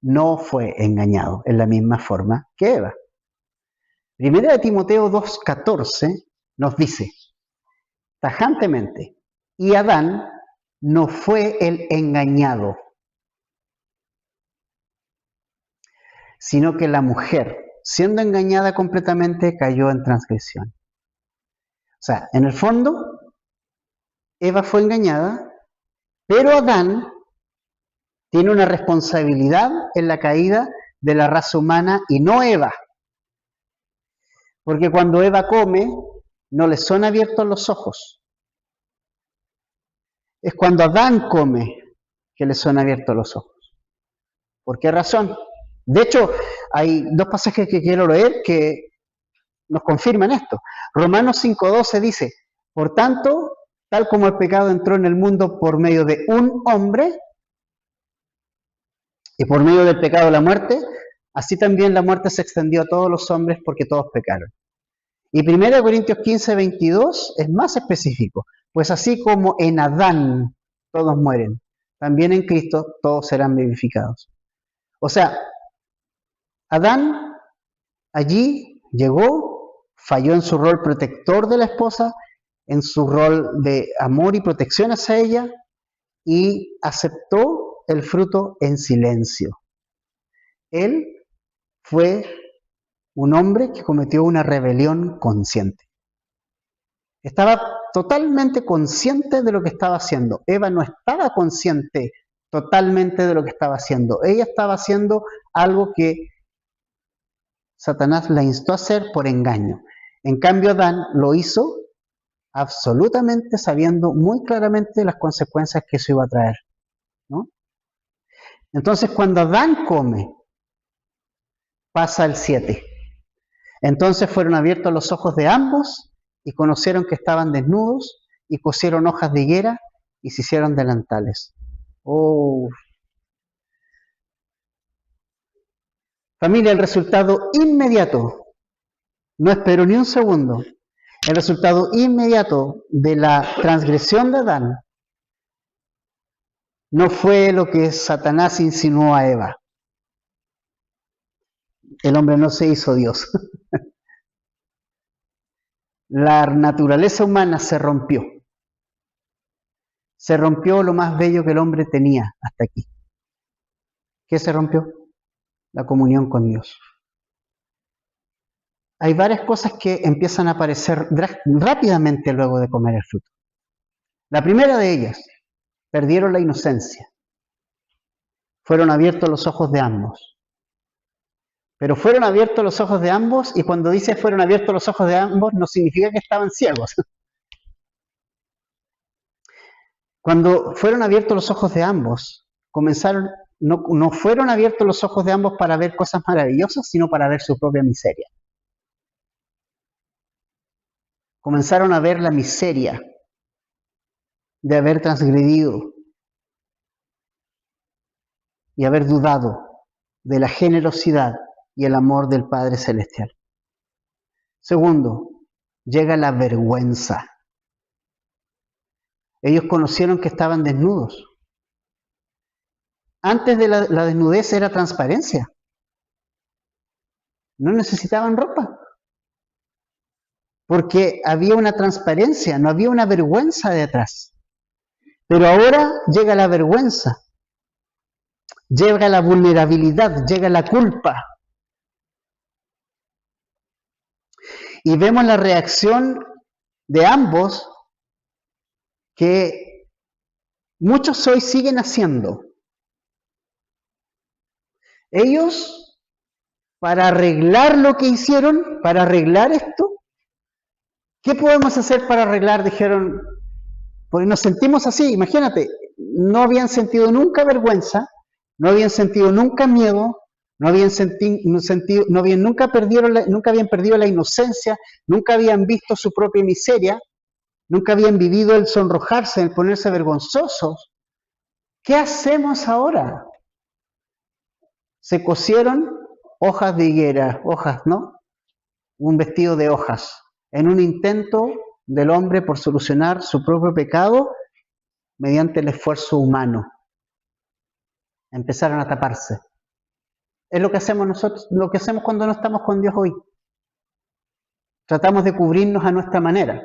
S1: No fue engañado en la misma forma que Eva. 1 de Timoteo 2:14 nos dice tajantemente, y Adán no fue el engañado, sino que la mujer, siendo engañada completamente, cayó en transgresión. O sea, en el fondo, Eva fue engañada, pero Adán tiene una responsabilidad en la caída de la raza humana y no Eva. Porque cuando Eva come, no le son abiertos los ojos. Es cuando Adán come que le son abiertos los ojos. ¿Por qué razón? De hecho, hay 2 pasajes que quiero leer que nos confirman esto. Romanos 5:12 dice, por tanto, tal como el pecado entró en el mundo por medio de un hombre, y por medio del pecado la muerte, así también la muerte se extendió a todos los hombres porque todos pecaron. Y 1 Corintios 15:22 es más específico, pues así como en Adán todos mueren, también en Cristo todos serán vivificados. O sea, Adán allí llegó, falló en su rol protector de la esposa, en su rol de amor y protección hacia ella, y aceptó el fruto en silencio. Él fue un hombre que cometió una rebelión consciente. Estaba totalmente consciente de lo que estaba haciendo. Eva no estaba consciente totalmente de lo que estaba haciendo. Ella estaba haciendo algo que Satanás la instó a hacer por engaño. En cambio, Adán lo hizo absolutamente sabiendo muy claramente las consecuencias que eso iba a traer, ¿no? Entonces, cuando Adán come, pasa el 7. Entonces fueron abiertos los ojos de ambos y conocieron que estaban desnudos y cosieron hojas de higuera y se hicieron delantales. Oh. Familia, el resultado inmediato, no esperó ni un segundo, el resultado inmediato de la transgresión de Adán no fue lo que Satanás insinuó a Eva. El hombre no se hizo Dios. La naturaleza humana se rompió. Se rompió lo más bello que el hombre tenía hasta aquí. ¿Qué se rompió? La comunión con Dios. Hay varias cosas que empiezan a aparecer rápidamente luego de comer el fruto. La primera de ellas, perdieron la inocencia. fueron abiertos los ojos de ambos. Pero fueron abiertos los ojos de ambos, y cuando dice fueron abiertos los ojos de ambos, no significa que estaban ciegos. Cuando fueron abiertos los ojos de ambos, no fueron abiertos los ojos de ambos para ver cosas maravillosas, sino para ver su propia miseria. Comenzaron a ver la miseria de haber transgredido y haber dudado de la generosidad y el amor del Padre Celestial. Segundo, llega la vergüenza. Ellos conocieron que estaban desnudos. Antes de la desnudez era transparencia. No necesitaban ropa. Porque había una transparencia, no había una vergüenza detrás. Pero ahora llega la vergüenza. Llega la vulnerabilidad, llega la culpa. Y vemos la reacción de ambos que muchos hoy siguen haciendo. Ellos, para arreglar lo que hicieron, para arreglar esto, ¿qué podemos hacer para arreglar? Dijeron, porque nos sentimos así, imagínate, no habían sentido nunca vergüenza, no habían sentido nunca miedo, no habían nunca habían perdido la inocencia, nunca habían visto su propia miseria, nunca habían vivido el sonrojarse, el ponerse vergonzosos. ¿Qué hacemos ahora? Se cosieron hojas de higuera, hojas, ¿no? Un vestido de hojas, en un intento del hombre por solucionar su propio pecado mediante el esfuerzo humano. Empezaron a taparse. Es lo que hacemos nosotros, lo que hacemos cuando no estamos con Dios hoy. Tratamos de cubrirnos a nuestra manera.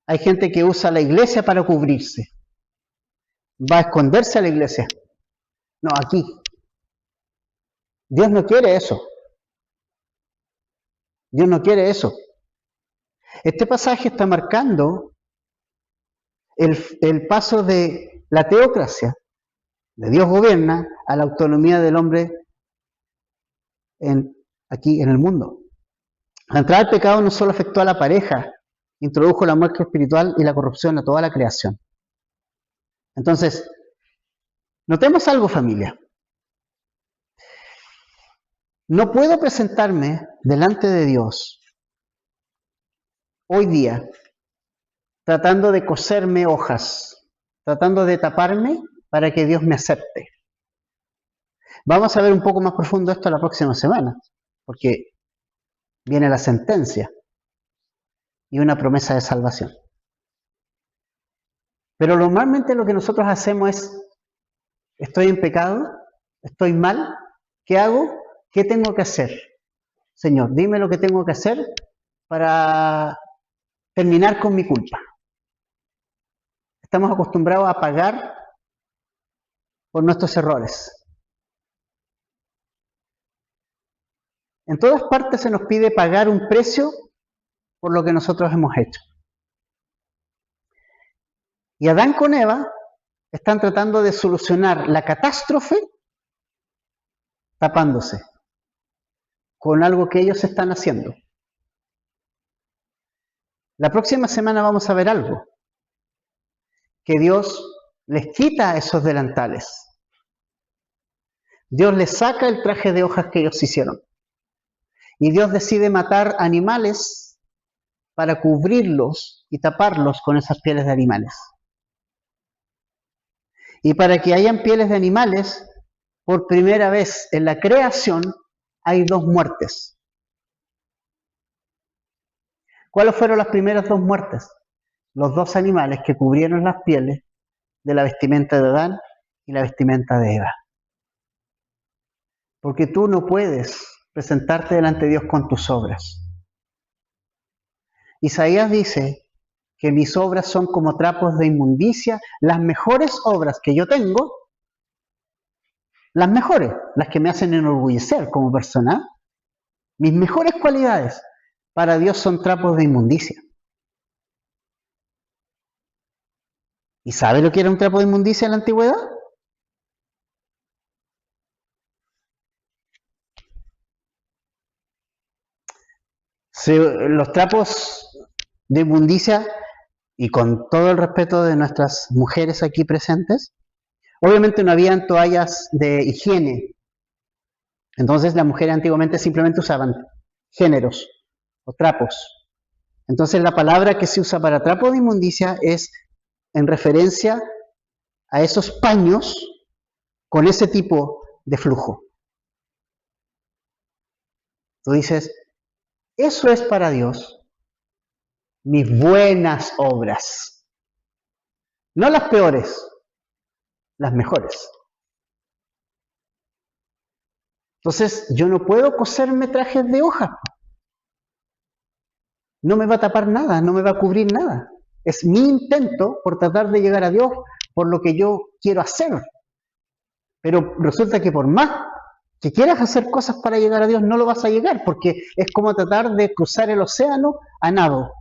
S1: Hay gente que usa la iglesia para cubrirse. Va a esconderse a la iglesia. No, aquí. Dios no quiere eso. Dios no quiere eso. Este pasaje está marcando el paso de la teocracia, de Dios gobierna, a la autonomía del hombre aquí en el mundo. La entrada del pecado no solo afectó a la pareja, introdujo la muerte espiritual y la corrupción a toda la creación. Entonces, notemos algo, familia. No puedo presentarme delante de Dios hoy día tratando de coserme hojas, tratando de taparme para que Dios me acepte. Vamos a ver un poco más profundo esto la próxima semana, porque viene la sentencia y una promesa de salvación. Pero normalmente lo que nosotros hacemos es, estoy en pecado, estoy mal, ¿qué hago? ¿Qué tengo que hacer? Señor, dime lo que tengo que hacer para terminar con mi culpa. Estamos acostumbrados a pagar por nuestros errores. En todas partes se nos pide pagar un precio por lo que nosotros hemos hecho. Y Adán con Eva están tratando de solucionar la catástrofe tapándose con algo que ellos están haciendo. La próxima semana vamos a ver algo, que Dios les quita esos delantales. Dios les saca el traje de hojas que ellos hicieron. Y Dios decide matar animales para cubrirlos y taparlos con esas pieles de animales. Y para que hayan pieles de animales, por primera vez en la creación hay 2 muertes. ¿Cuáles fueron las primeras 2 muertes? Los 2 animales que cubrieron las pieles de la vestimenta de Adán y la vestimenta de Eva. Porque tú no puedes presentarte delante de Dios con tus obras. Isaías dice que mis obras son como trapos de inmundicia, las mejores obras que yo tengo, las mejores, las que me hacen enorgullecer como persona, mis mejores cualidades, para Dios son trapos de inmundicia. ¿Y sabe lo que era un trapo de inmundicia en la antigüedad? Los trapos de inmundicia, y con todo el respeto de nuestras mujeres aquí presentes, obviamente no habían toallas de higiene. Entonces las mujeres antiguamente simplemente usaban géneros o trapos. Entonces la palabra que se usa para trapo de inmundicia es en referencia a esos paños con ese tipo de flujo. Tú dices, eso es para Dios, mis buenas obras. No las peores, las mejores. Entonces, yo no puedo coserme trajes de hoja. No me va a tapar nada, no me va a cubrir nada. Es mi intento por tratar de llegar a Dios por lo que yo quiero hacer. Pero resulta que por más que quieras hacer cosas para llegar a Dios, no lo vas a llegar, porque es como tratar de cruzar el océano a nado.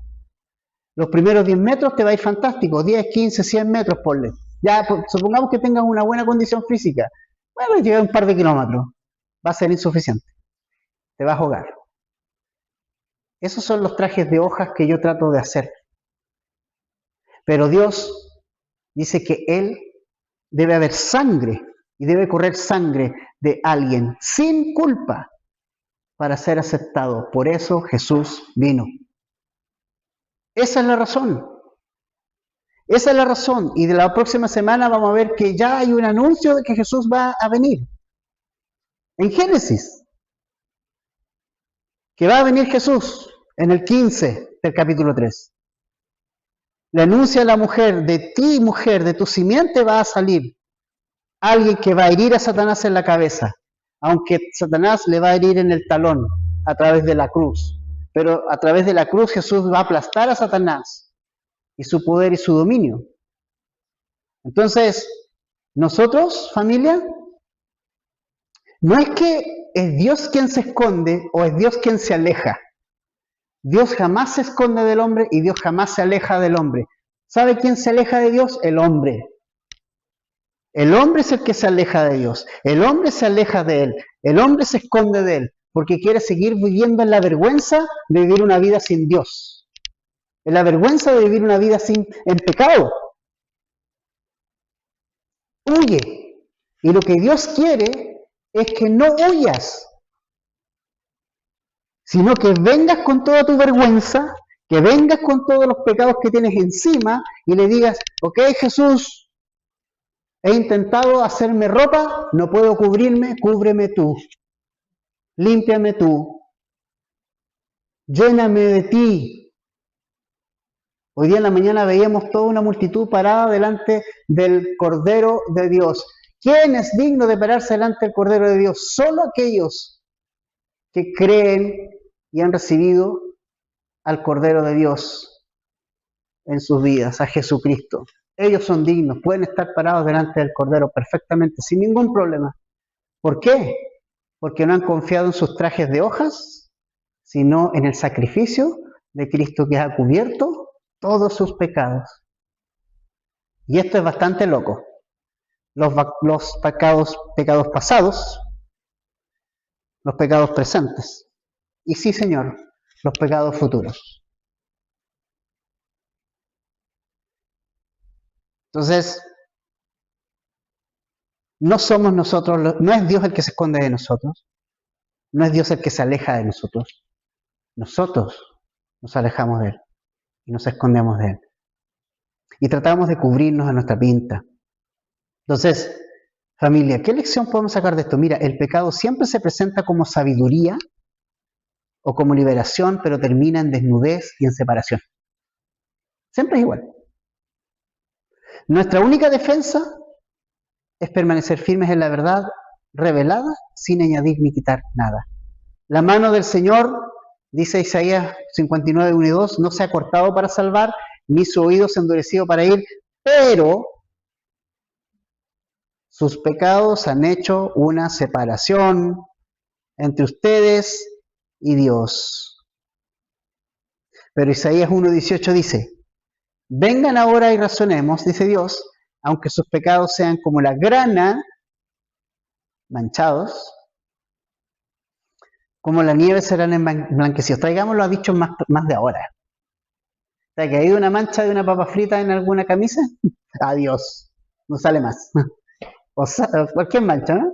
S1: Los primeros 10 metros te va a ir fantástico, 10, 15, 100 metros, ponle. Ya, supongamos que tengas una buena condición física. Bueno, llegar un par de kilómetros. Va a ser insuficiente. Te vas a ahogar. Esos son los trajes de hojas que yo trato de hacer. Pero Dios dice que Él debe haber sangre y debe correr sangre de alguien sin culpa para ser aceptado. Por eso Jesús vino. Esa es la razón. Esa es la razón. Y de la próxima semana vamos a ver que ya hay un anuncio de que Jesús va a venir. En Génesis. Que va a venir Jesús en el 15 del capítulo 3. Le anuncia a la mujer, de ti mujer, de tu simiente va a salir alguien que va a herir a Satanás en la cabeza, aunque Satanás le va a herir en el talón a través de la cruz. Pero a través de la cruz Jesús va a aplastar a Satanás y su poder y su dominio. Entonces, nosotros, familia, no es que es Dios quien se esconde o es Dios quien se aleja. Dios jamás se esconde del hombre y Dios jamás se aleja del hombre. ¿Sabe quién se aleja de Dios? El hombre. El hombre es el que se aleja de Dios. El hombre se aleja de Él. El hombre se esconde de Él porque quiere seguir viviendo en la vergüenza de vivir una vida sin Dios. En la vergüenza de vivir una vida en pecado. Huye. Y lo que Dios quiere es que no huyas, sino que vengas con toda tu vergüenza, que vengas con todos los pecados que tienes encima y le digas, ok Jesús, he intentado hacerme ropa, no puedo cubrirme, cúbreme tú, límpiame tú, lléname de ti. Hoy día en la mañana veíamos toda una multitud parada delante del Cordero de Dios. ¿Quién es digno de pararse delante del Cordero de Dios? Solo aquellos que creen y han recibido al Cordero de Dios en sus vidas, a Jesucristo. Ellos son dignos, pueden estar parados delante del Cordero perfectamente, sin ningún problema. ¿Por qué? Porque no han confiado en sus trajes de hojas, sino en el sacrificio de Cristo que ha cubierto todos sus pecados. Y esto es bastante loco. Los pecados pasados, los pecados presentes. Y sí, Señor, los pecados futuros. Entonces, no somos nosotros, no es Dios el que se esconde de nosotros, no es Dios el que se aleja de nosotros. Nosotros nos alejamos de Él y nos escondemos de Él. Y tratamos de cubrirnos a nuestra pinta. Entonces, familia, ¿qué lección podemos sacar de esto? Mira, el pecado siempre se presenta como sabiduría o como liberación, pero termina en desnudez y en separación. Siempre es igual. Nuestra única defensa es permanecer firmes en la verdad revelada sin añadir ni quitar nada. La mano del Señor, dice Isaías 59, 1 y 2, no se ha cortado para salvar, ni su oído se ha endurecido para ir, pero sus pecados han hecho una separación entre ustedes y Dios. Pero Isaías 1:18 dice, vengan ahora y razonemos, dice Dios, aunque sus pecados sean como la grana, manchados, como la nieve serán emblanquecidos. Traigámoslo a dichos más de ahora. ¿Te ha caído una mancha de una papa frita en alguna camisa? Adiós, no sale más. O sea, cualquier mancha, ¿no?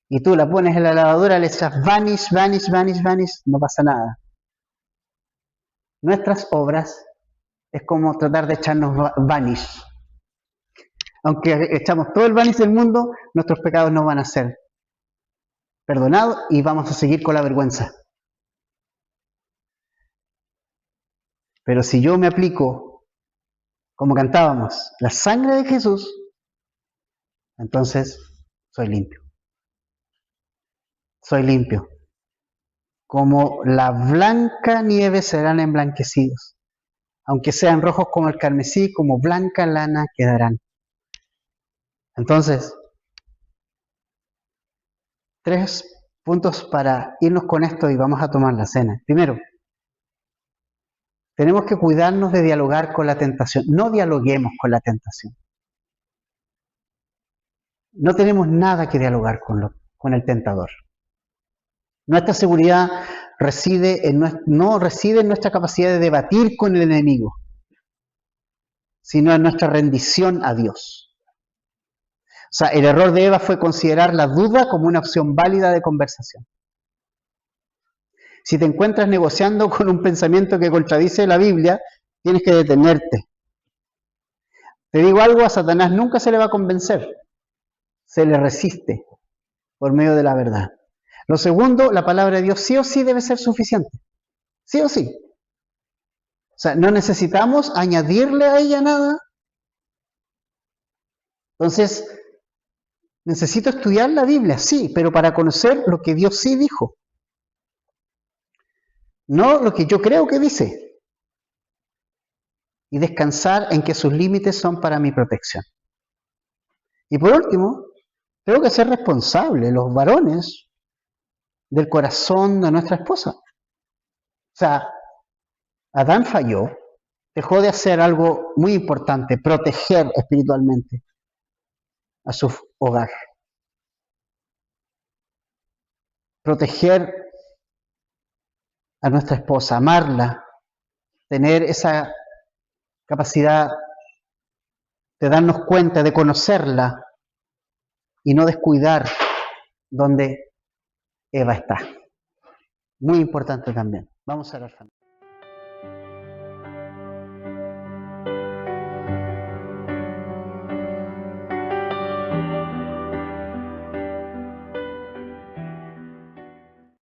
S1: Y tú la pones en la lavadora, le echas vanish, vanish, vanish, vanish, no pasa nada. Nuestras obras es como tratar de echarnos vanish. Aunque echamos todo el vanish del mundo, nuestros pecados no van a ser perdonados y vamos a seguir con la vergüenza. Pero si yo me aplico, como cantábamos, la sangre de Jesús, entonces soy limpio. Soy limpio. Como la blanca nieve serán emblanquecidos. Aunque sean rojos como el carmesí, como blanca lana quedarán. Entonces, 3 puntos para irnos con esto y vamos a tomar la cena. Primero, tenemos que cuidarnos de dialogar con la tentación. No dialoguemos con la tentación. No tenemos nada que dialogar con el tentador. Nuestra seguridad no reside en nuestra capacidad de debatir con el enemigo, sino en nuestra rendición a Dios. O sea, el error de Eva fue considerar la duda como una opción válida de conversación. Si te encuentras negociando con un pensamiento que contradice la Biblia, tienes que detenerte. Te digo algo, a Satanás nunca se le va a convencer. Se le resiste por medio de la verdad. Lo segundo, la palabra de Dios sí o sí debe ser suficiente. Sí o sí. O sea, no necesitamos añadirle a ella nada. Entonces, necesito estudiar la Biblia, sí, pero para conocer lo que Dios sí dijo. No lo que yo creo que dice. Y descansar en que sus límites son para mi protección. Y por último, tengo que ser responsable, los varones, del corazón de nuestra esposa. O sea, Adán falló, dejó de hacer algo muy importante, proteger espiritualmente a su hogar. Proteger a nuestra esposa, amarla, tener esa capacidad de darnos cuenta, de conocerla y no descuidar donde Eva está. Muy importante también. Vamos a orar, familia.